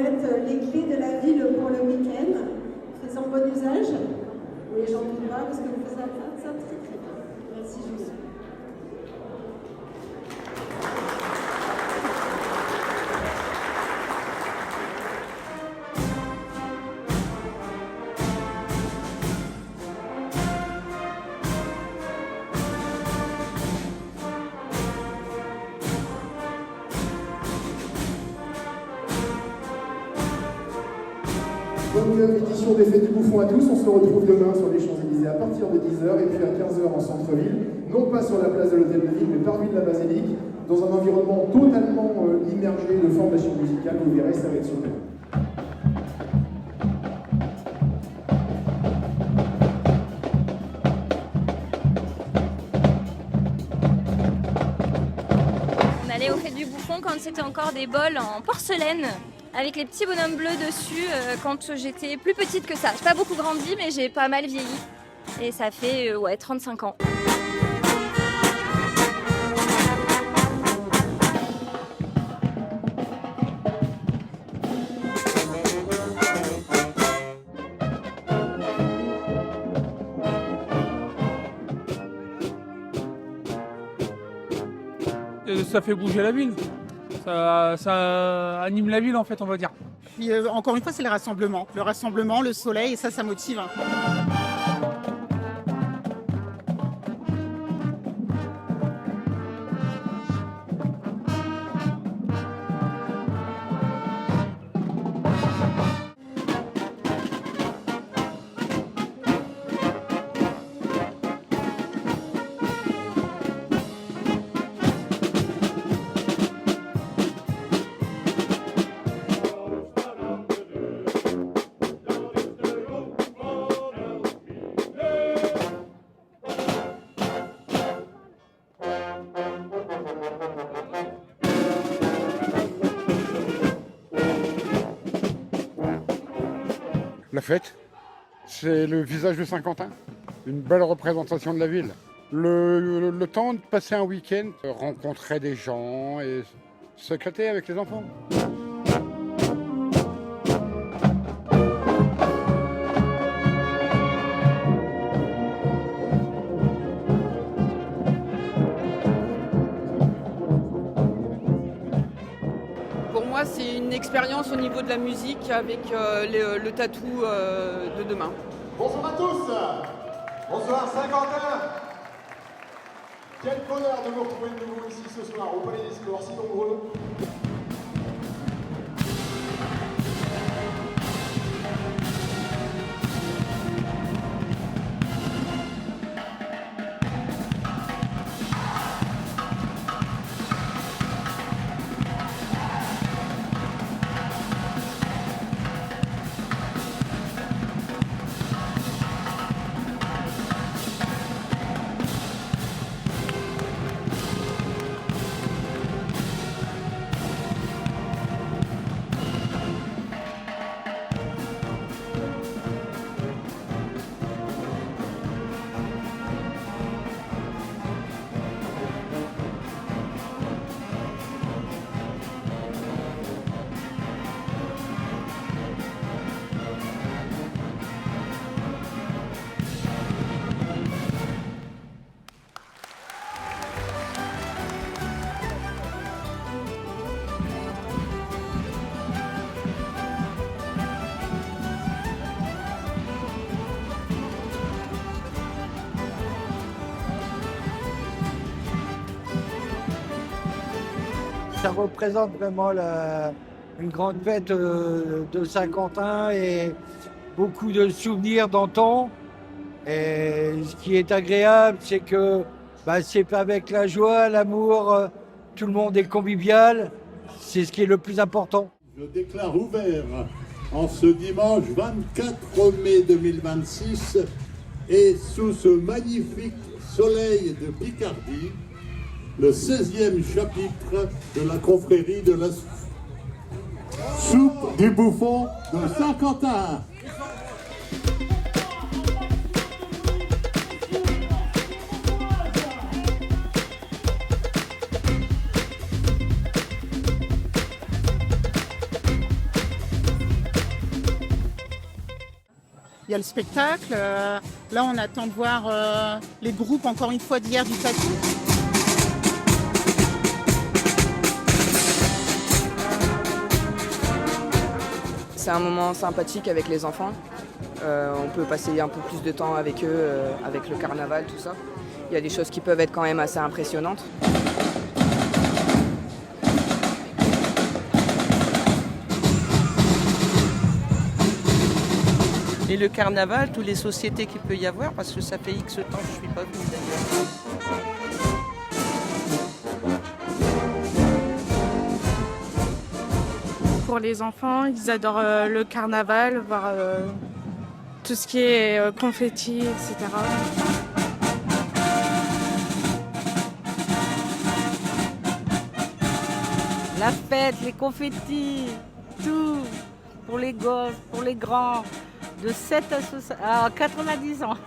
remettre les clés de la ville pour le week-end. Faisons bon usage. Oui, j'en doute pas parce que vous faites ça très très bien. Merci Julie. Bonne édition des Fêtes du Bouffon à tous. On se retrouve demain sur les Champs-Élysées à partir de 10h et puis à 15h en centre-ville. Non pas sur la place de l'Hôtel de Ville, mais par rue de la Basilique, dans un environnement totalement immergé de formation musicale. Vous verrez, ça va être super. On allait aux Fêtes du Bouffon quand c'était encore des bols en porcelaine, avec les petits bonhommes bleus dessus quand j'étais plus petite que ça. J'ai pas beaucoup grandi, mais j'ai pas mal vieilli. Et ça fait 35 ans. Ça fait bouger la ville. Ça anime la ville en fait, on va dire. Puis, encore une fois, c'est le rassemblement, le soleil, et ça motive. La fête, c'est le visage de Saint-Quentin, une belle représentation de la ville. Le temps de passer un week-end, rencontrer des gens et s'éclater avec les enfants. Pour moi, c'est une expérience au niveau de la musique avec le tatou de demain. Bonjour à tous. Bonsoir Saint-Quentin. Quel bonheur de vous retrouver de nouveau ici ce soir au Palais des Sports, si nombreux. Ça représente vraiment une grande fête de Saint-Quentin et beaucoup de souvenirs d'antan. Et ce qui est agréable, c'est que c'est pas avec la joie, l'amour, tout le monde est convivial. C'est ce qui est le plus important. Je déclare ouvert en ce dimanche 24 mai 2026 et sous ce magnifique soleil de Picardie, le 16e chapitre de la confrérie de la soupe du Bouffon de Saint-Quentin. il y a le spectacle. Là, on attend de voir les groupes, encore une fois, d'hier du tatou. C'est un moment sympathique avec les enfants. On peut passer un peu plus de temps avec eux, avec le carnaval, tout ça. Il y a des choses qui peuvent être quand même assez impressionnantes. Et le carnaval, toutes les sociétés qu'il peut y avoir, parce que ça fait X temps que je ne suis pas venue d'ailleurs. Pour les enfants, ils adorent le carnaval, voir tout ce qui est confetti, etc. La fête, les confettis, tout, pour les gosses, pour les grands, de 7 à 90 ans.